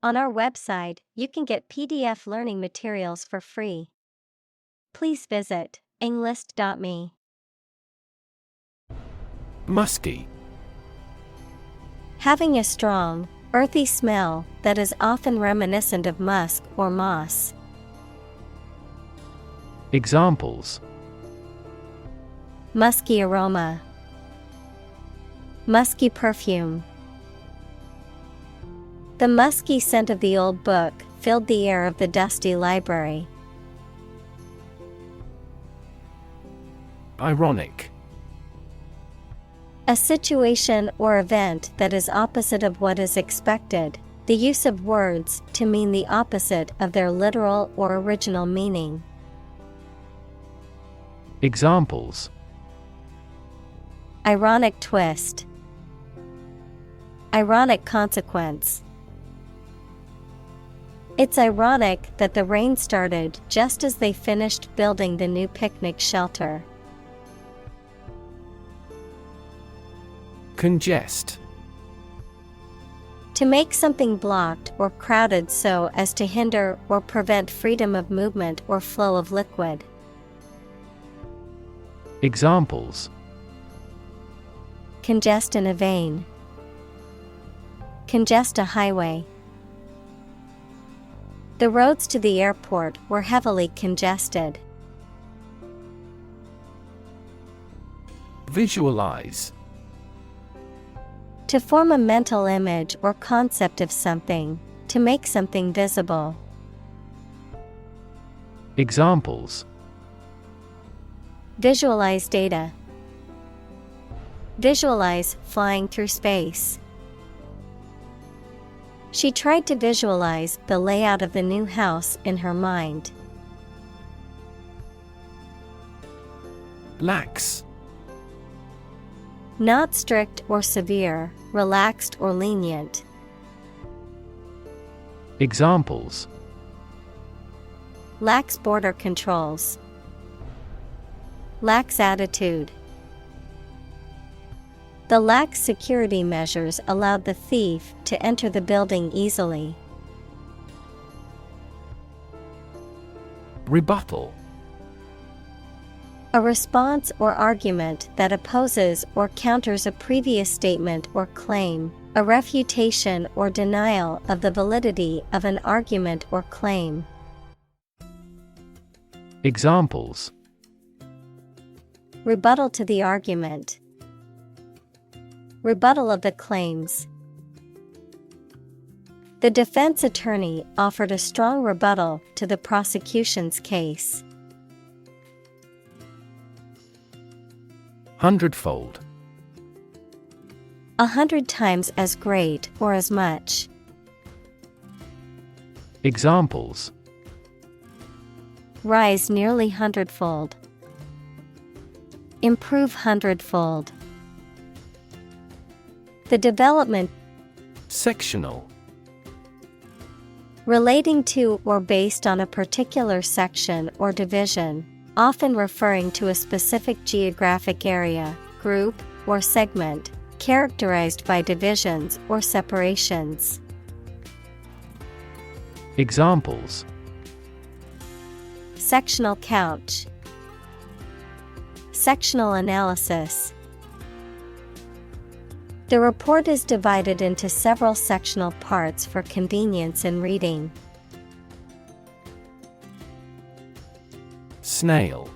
On our website, you can get PDF learning materials for free. Please visit englist.me. Musky. Having a strong, earthy smell that is often reminiscent of musk or moss. Examples: Musky aroma. Musky perfume. The musky scent of the old book filled the air of the dusty library. Ironic. A situation or event that is opposite of what is expected, the use of words to mean the opposite of their literal or original meaning. Examples: Ironic twist. Ironic consequence. It's ironic that the rain started just as they finished building the new picnic shelter. Congest. To make something blocked or crowded so as to hinder or prevent freedom of movement or flow of liquid. Examples: Congest in a vein. Congest a highway. The roads to the airport were heavily congested. Visualize. To form a mental image or concept of something, to make something visible. Examples: Visualize data. Visualize flying through space. She tried to visualize the layout of the new house in her mind. Lax. Not strict or severe, relaxed or lenient. Examples: Lax border controls. Lax attitude. The lax security measures allowed the thief to enter the building easily. Rebuttal. A response or argument that opposes or counters a previous statement or claim, a refutation or denial of the validity of an argument or claim. Examples: Rebuttal to the argument. Rebuttal of the claims. The defense attorney offered a strong rebuttal to the prosecution's case. Hundredfold. 100 times as great or as much. Examples: Rise nearly hundredfold. Improve hundredfold. The development. Sectional. Relating to or based on a particular section or division, often referring to a specific geographic area, group, or segment, characterized by divisions or separations. Examples: Sectional couch. Sectional analysis. The report is divided into several sectional parts for convenience in reading. Snail.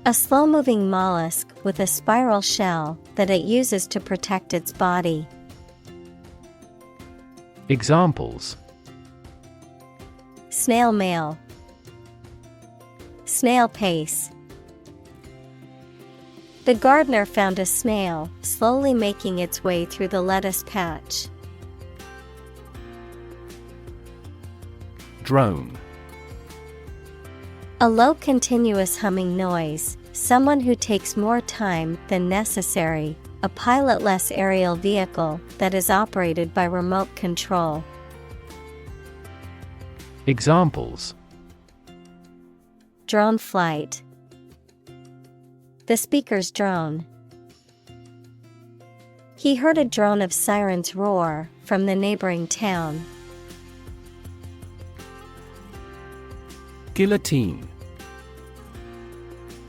A slow-moving mollusk with a spiral shell that it uses to protect its body. Examples: Snail mail. Snail pace. The gardener found a snail slowly making its way through the lettuce patch. Drone. A low continuous humming noise, someone who takes more time than necessary, a pilotless aerial vehicle that is operated by remote control. Examples: Drone flight. The speaker's drone. He heard a drone of sirens roar from the neighboring town. Guillotine.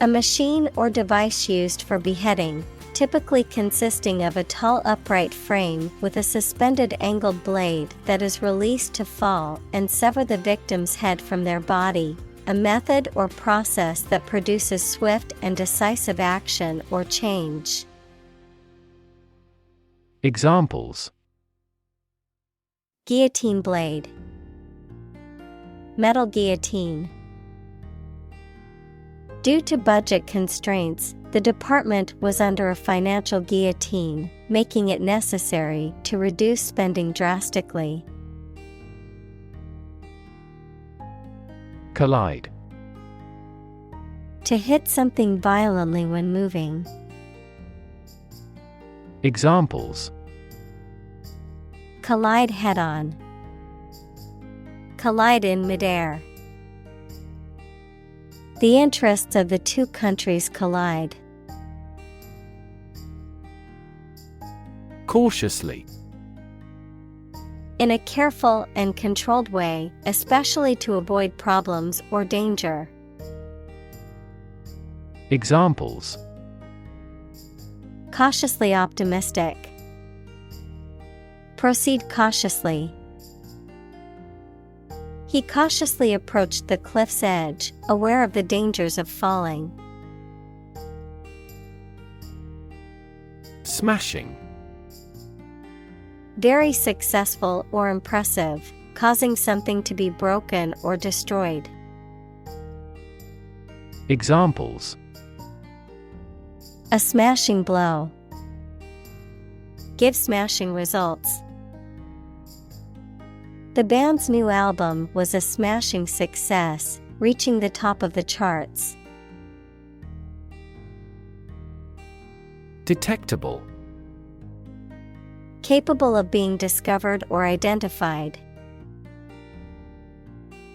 A machine or device used for beheading, typically consisting of a tall upright frame with a suspended angled blade that is released to fall and sever the victim's head from their body, a method or process that produces swift and decisive action or change. Examples: Guillotine blade, metal guillotine. Due to budget constraints, the department was under a financial guillotine, making it necessary to reduce spending drastically. Collide. To hit something violently when moving. Examples: Collide head-on. Collide in midair. The interests of the two countries collide. Cautiously. In a careful and controlled way, especially to avoid problems or danger. Examples: Cautiously optimistic. Proceed cautiously. He cautiously approached the cliff's edge, aware of the dangers of falling. Smashing. Very successful or impressive, causing something to be broken or destroyed. Examples: A smashing blow. Give smashing results. The band's new album was a smashing success, reaching the top of the charts. Detectable. Capable of being discovered or identified.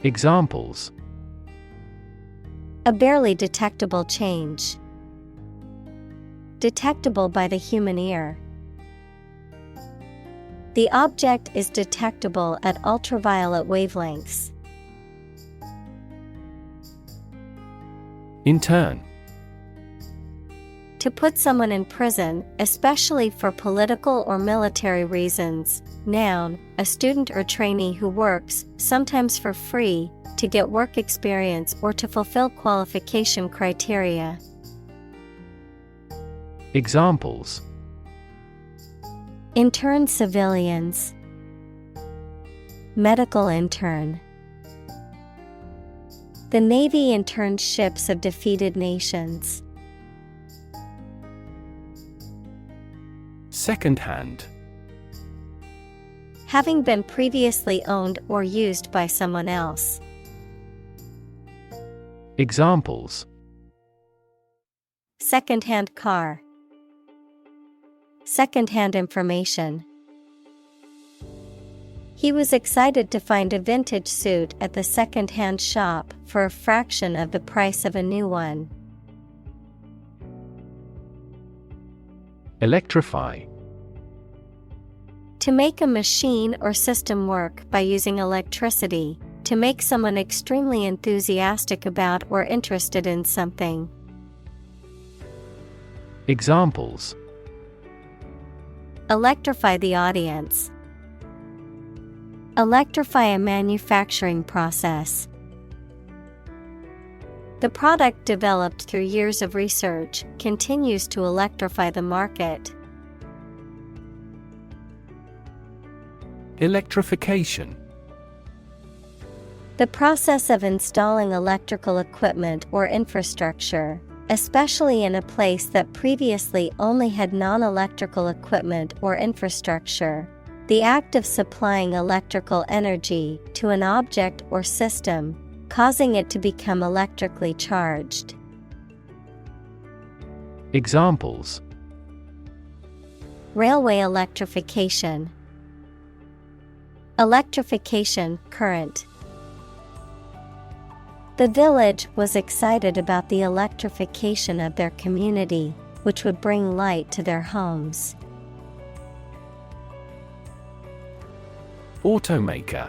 Examples: A barely detectable change. Detectable by the human ear. The object is detectable at ultraviolet wavelengths. Intern. To put someone in prison, especially for political or military reasons. Noun, a student or trainee who works, sometimes for free, to get work experience or to fulfill qualification criteria. Examples: Intern civilians. Medical intern. The Navy interned ships of defeated nations. Second-hand. Having been previously owned or used by someone else. Examples: Second-hand car. Second-hand information. He was excited to find a vintage suit at the second-hand shop for a fraction of the price of a new one. Electrify. To make a machine or system work by using electricity, to make someone extremely enthusiastic about or interested in something. Examples: Electrify the audience. Electrify a manufacturing process. The product developed through years of research continues to electrify the market. Electrification. The process of installing electrical equipment or infrastructure, especially in a place that previously only had non-electrical equipment or infrastructure. The act of supplying electrical energy to an object or system, causing it to become electrically charged. Examples: Railway electrification. Electrification current. The village was excited about the electrification of their community, which would bring light to their homes. Automaker.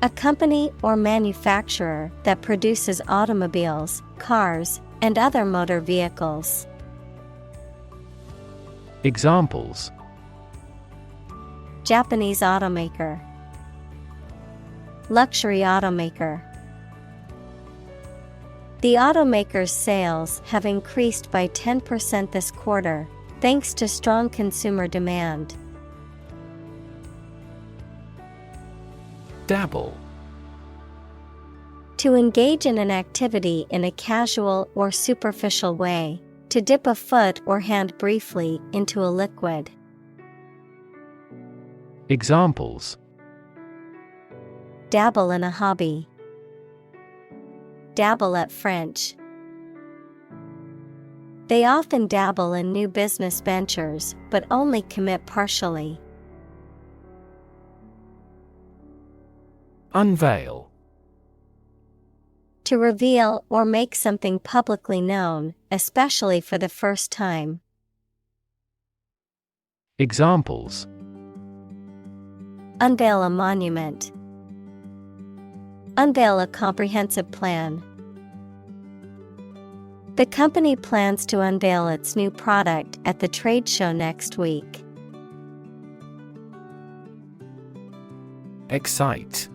A company or manufacturer that produces automobiles, cars, and other motor vehicles. Examples: Japanese automaker. Luxury automaker. The automaker's sales have increased by 10% this quarter, thanks to strong consumer demand. Dabble. To engage in an activity in a casual or superficial way, to dip a foot or hand briefly into a liquid. Examples: Dabble in a hobby. Dabble at French. They often dabble in new business ventures, but only commit partially. Unveil. To reveal or make something publicly known, especially for the first time. Examples: Unveil a monument. Unveil a comprehensive plan. The company plans to unveil its new product at the trade show next week. Excite.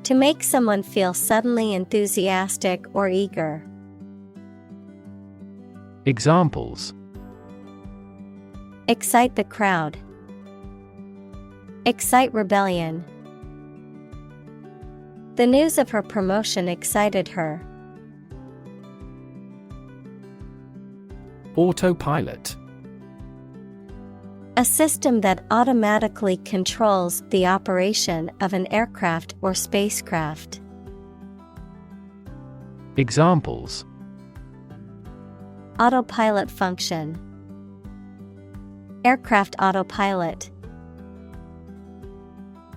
To make someone feel suddenly enthusiastic or eager. Examples: Excite the crowd. Excite rebellion. The news of her promotion excited her. Autopilot. A system that automatically controls the operation of an aircraft or spacecraft. Examples: Autopilot function. Aircraft autopilot.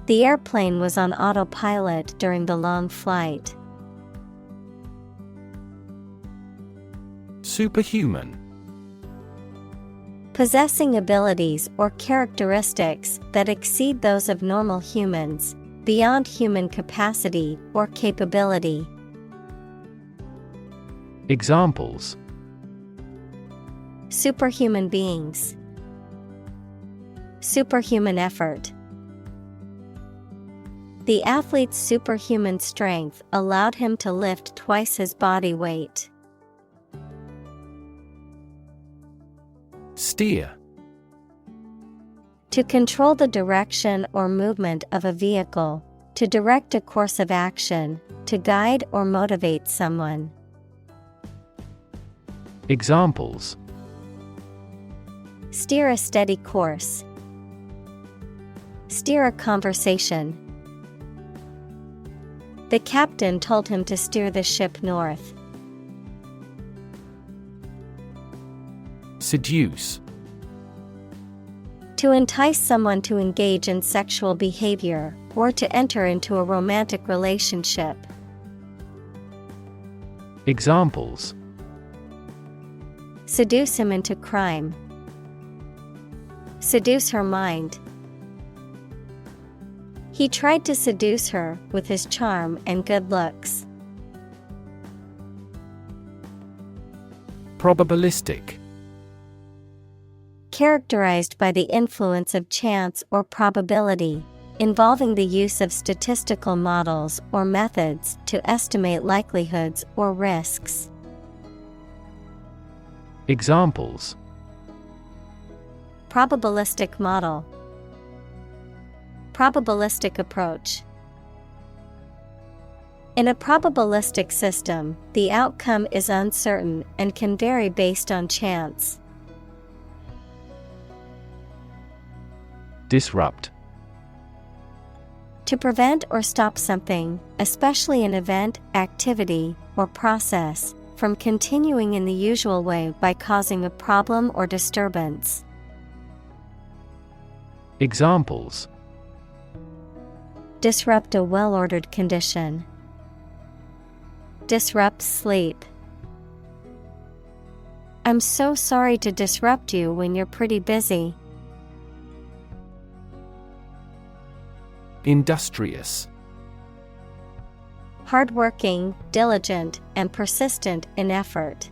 The airplane was on autopilot during the long flight. Superhuman. Possessing abilities or characteristics that exceed those of normal humans, beyond human capacity or capability. Examples: Superhuman beings. Superhuman effort. The athlete's superhuman strength allowed him to lift twice his body weight. Steer. To control the direction or movement of a vehicle, to direct a course of action, to guide or motivate someone. Examples: Steer a steady course. Steer a conversation. The captain told him to steer the ship north. Seduce. To entice someone to engage in sexual behavior, or to enter into a romantic relationship. Examples: Seduce him into crime. Seduce her mind. He tried to seduce her with his charm and good looks. Probabilistic. Characterized by the influence of chance or probability, involving the use of statistical models or methods to estimate likelihoods or risks. Examples: Probabilistic model. Probabilistic approach. In a probabilistic system, the outcome is uncertain and can vary based on chance. Disrupt. To prevent or stop something, especially an event, activity, or process, from continuing in the usual way by causing a problem or disturbance. Examples: Disrupt a well-ordered condition. Disrupt sleep. I'm so sorry to disrupt you when you're pretty busy. Industrious. Hardworking, diligent, and persistent in effort.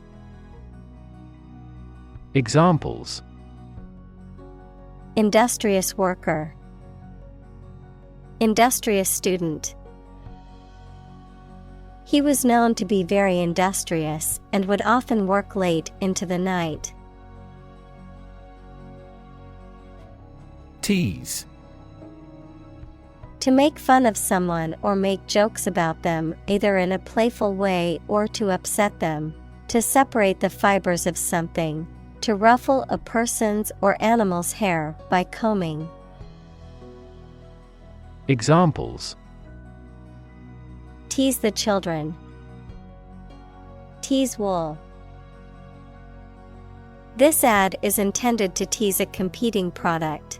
Examples: Industrious worker. Industrious student. He was known to be very industrious and would often work late into the night. Tease. To make fun of someone or make jokes about them, either in a playful way or to upset them. To separate the fibers of something. To ruffle a person's or animal's hair by combing. Examples: Tease the children. Tease wool. This ad is intended to tease a competing product.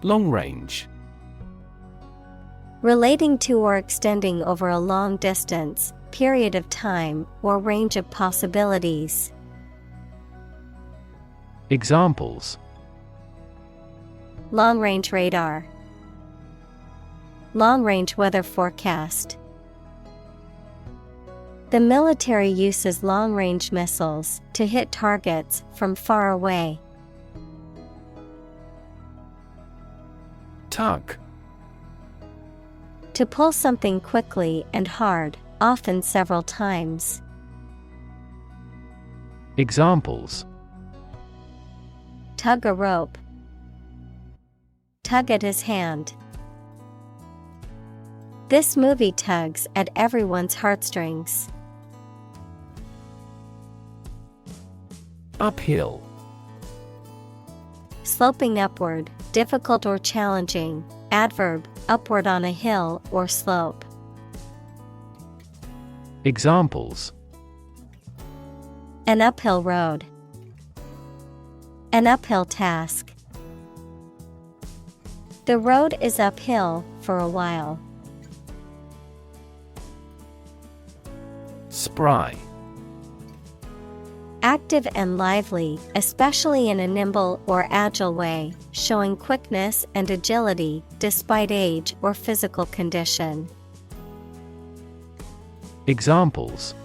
Long range. Relating to or extending over a long distance, period of time, or range of possibilities. Examples: Long-range radar. Long-range weather forecast. The military uses long-range missiles to hit targets from far away. Tug. To pull something quickly and hard, often several times. Examples: Tug a rope. Tug at his hand. This movie tugs at everyone's heartstrings. Uphill. Sloping upward, difficult or challenging. Adverb, upward on a hill or slope. Examples: An uphill road. An uphill task. The road is uphill for a while. Spry. Active and lively, especially in a nimble or agile way, showing quickness and agility despite age or physical condition. Examples: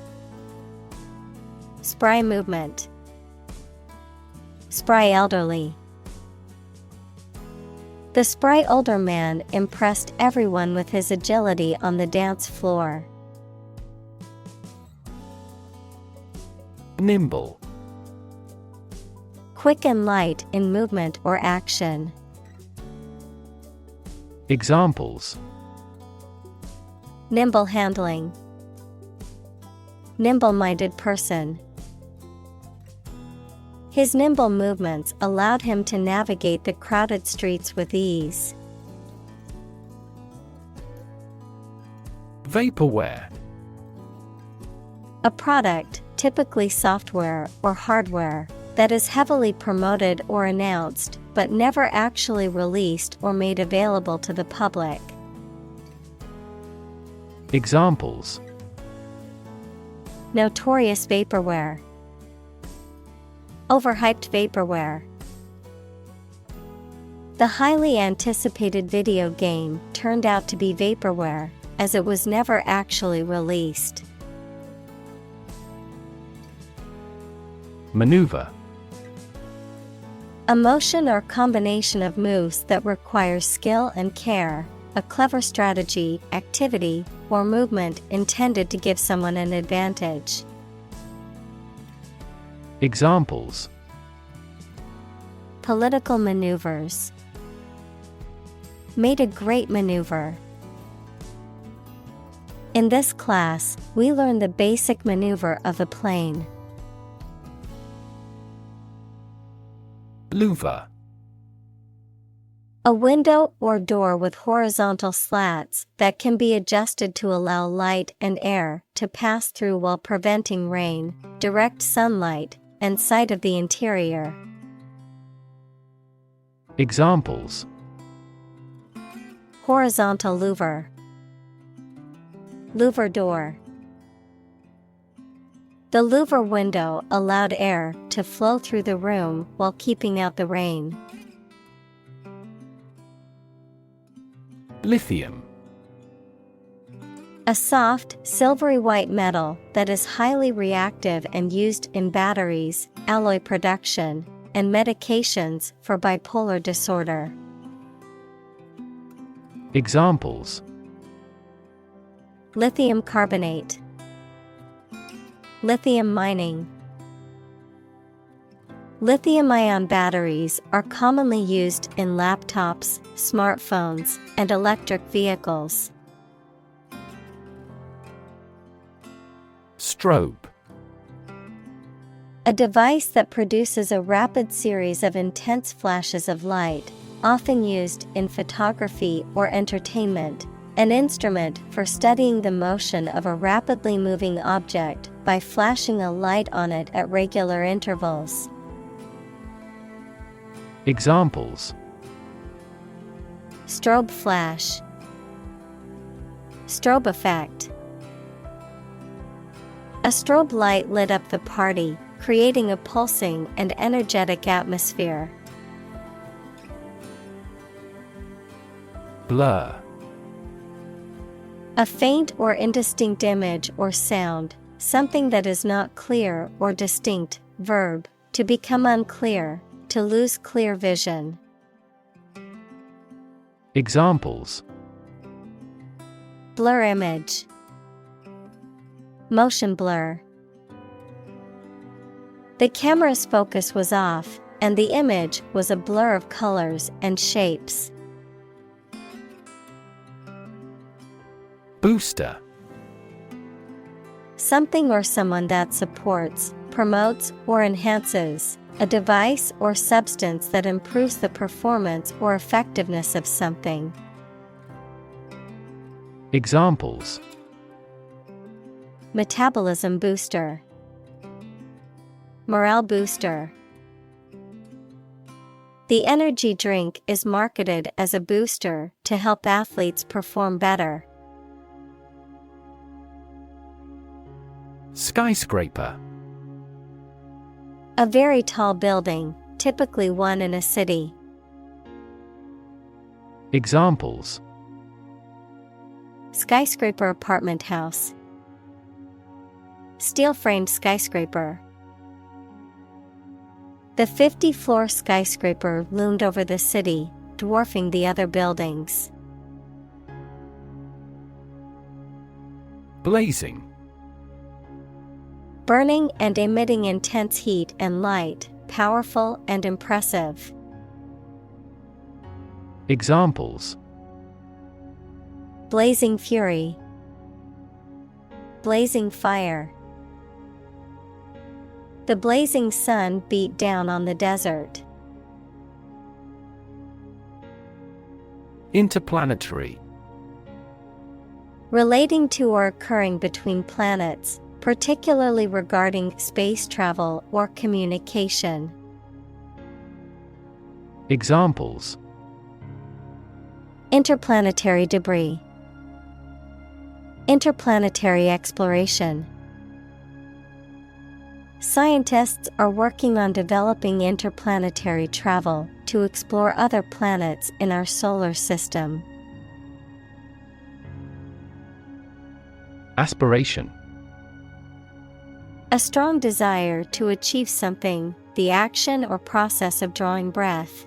Spry movement. Spry elderly. The spry older man impressed everyone with his agility on the dance floor. Nimble. Quick and light in movement or action. Examples: Nimble handling. Nimble-minded person. His nimble movements allowed him to navigate the crowded streets with ease. Vaporware. A product, typically software or hardware, that is heavily promoted or announced, but never actually released or made available to the public. Examples: Notorious vaporware. Overhyped vaporware. The highly anticipated video game turned out to be vaporware, as it was never actually released. Maneuver. A motion or combination of moves that requires skill and care, a clever strategy, activity, or movement intended to give someone an advantage. Examples: Political maneuvers. Made a great maneuver. In this class, we learn the basic maneuver of a plane. Louver. A window or door with horizontal slats that can be adjusted to allow light and air to pass through while preventing rain, direct sunlight, and sight of the interior. Examples: Horizontal louver. Louver door. The louver window allowed air to flow through the room while keeping out the rain. Lithium. A soft, silvery white metal that is highly reactive and used in batteries, alloy production, and medications for bipolar disorder. Examples: Lithium carbonate. Lithium mining. Lithium-ion batteries are commonly used in laptops, smartphones, and electric vehicles. Strobe. A device that produces a rapid series of intense flashes of light, often used in photography or entertainment. An instrument for studying the motion of a rapidly moving object by flashing a light on it at regular intervals. Examples: Strobe flash. Strobe effect. A strobe light lit up the party, creating a pulsing and energetic atmosphere. Blur. A faint or indistinct image or sound, something that is not clear or distinct. Verb, to become unclear, to lose clear vision. Examples: Blur image. Motion blur. The camera's focus was off, and the image was a blur of colors and shapes. Booster. Something or someone that supports, promotes, or enhances, a device or substance that improves the performance or effectiveness of something. Examples: Metabolism booster. Morale booster. The energy drink is marketed as a booster to help athletes perform better. Skyscraper. A very tall building, typically one in a city. Examples: Skyscraper apartment house. Steel-framed skyscraper. The 50-floor skyscraper loomed over the city, dwarfing the other buildings. Blazing. Burning and emitting intense heat and light, powerful and impressive. Examples: Blazing fury. Blazing fire. The blazing sun beat down on the desert. Interplanetary. Relating to or occurring between planets, particularly regarding space travel or communication. Examples: Interplanetary debris. Interplanetary exploration. Scientists are working on developing interplanetary travel to explore other planets in our solar system. Aspiration. A strong desire to achieve something, the action or process of drawing breath.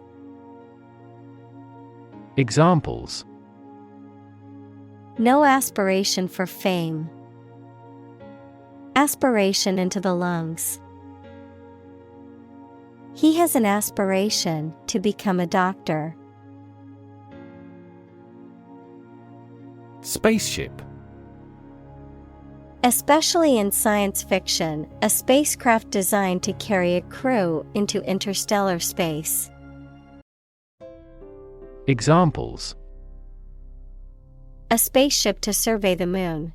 Examples: No aspiration for fame. Aspiration into the lungs. He has an aspiration to become a doctor. Spaceship. Especially in science fiction, a spacecraft designed to carry a crew into interstellar space. Examples: A spaceship to survey the moon.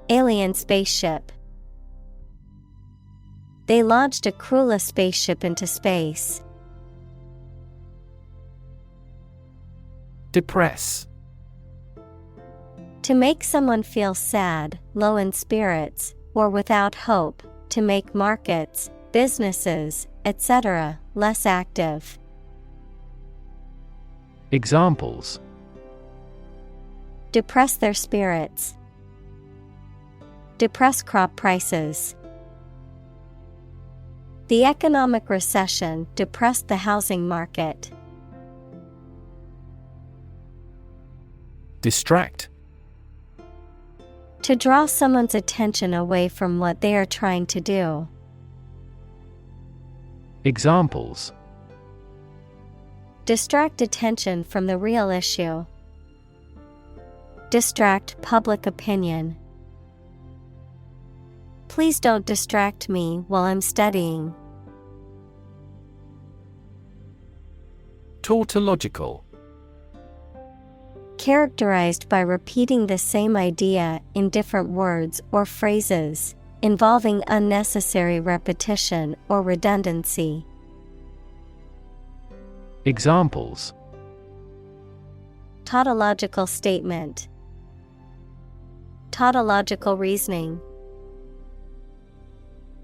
Alien spaceship. They launched a crewless spaceship into space. Depress. To make someone feel sad, low in spirits, or without hope, to make markets, businesses, etc., less active. Examples: Depress their spirits. Depress crop prices. The economic recession depressed the housing market. Distract. To draw someone's attention away from what they are trying to do. Examples: Distract attention from the real issue. Distract public opinion. Please don't distract me while I'm studying. Tautological. Characterized by repeating the same idea in different words or phrases, involving unnecessary repetition or redundancy. Examples: Tautological statement. Tautological reasoning.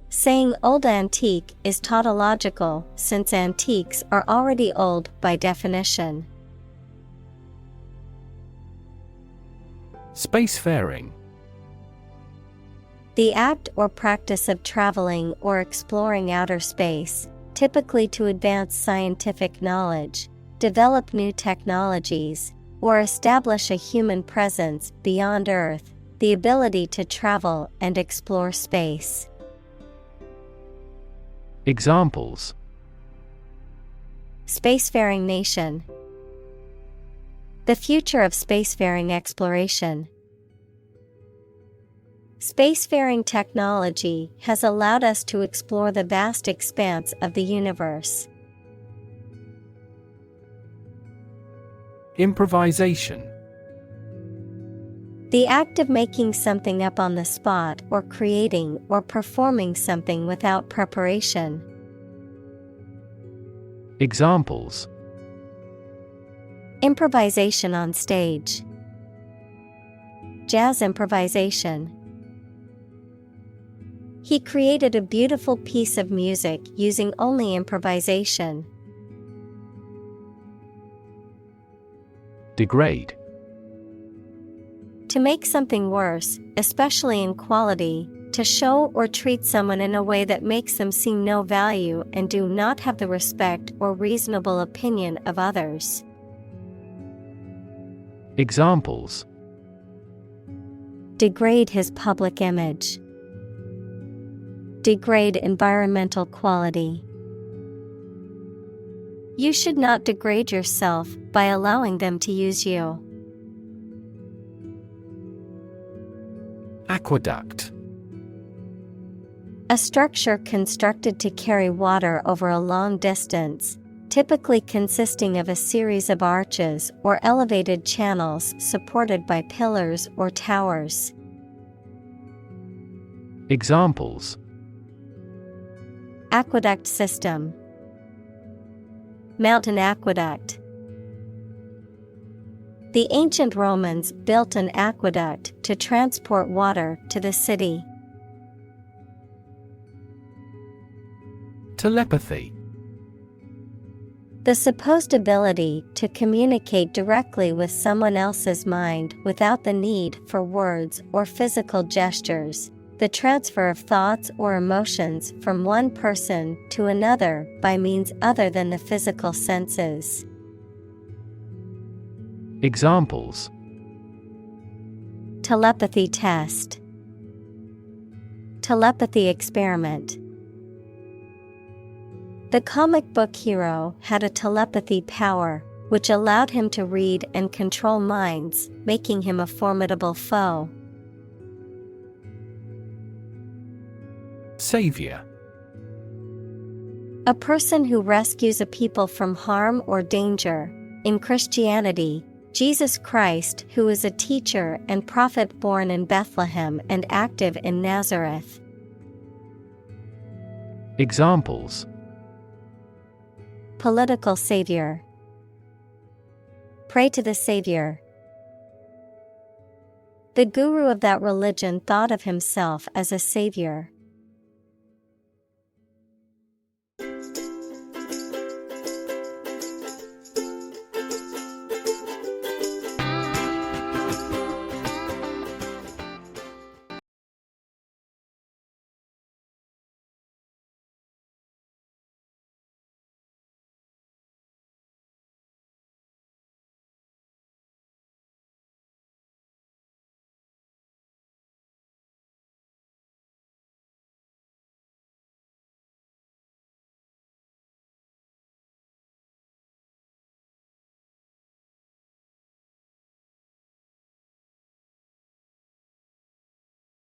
Saying old antique is tautological since antiques are already old by definition. Spacefaring. The act or practice of traveling or exploring outer space, typically to advance scientific knowledge, develop new technologies, or establish a human presence beyond Earth, the ability to travel and explore space. Examples: Spacefaring nation. The future of spacefaring exploration. Spacefaring technology has allowed us to explore the vast expanse of the universe. Improvisation. The act of making something up on the spot or creating or performing something without preparation. Examples: Improvisation on stage. Jazz improvisation. He created a beautiful piece of music using only improvisation. Degrade. To make something worse, especially in quality, to show or treat someone in a way that makes them see no value and do not have the respect or reasonable opinion of others. Examples: Degrade his public image. Degrade environmental quality. You should not degrade yourself by allowing them to use you. Aqueduct. A structure constructed to carry water over a long distance, typically consisting of a series of arches or elevated channels supported by pillars or towers. Examples: Aqueduct system. Mountain aqueduct. The ancient Romans built an aqueduct to transport water to the city. Telepathy. The supposed ability to communicate directly with someone else's mind without the need for words or physical gestures. The transfer of thoughts or emotions from one person to another by means other than the physical senses. Examples: Telepathy test. Telepathy experiment. The comic book hero had a telepathy power, which allowed him to read and control minds, making him a formidable foe. Savior. A person who rescues a people from harm or danger. In Christianity, Jesus Christ, who is a teacher and prophet born in Bethlehem and active in Nazareth. Examples: Political savior. Pray to the Savior. The guru of that religion thought of himself as a savior.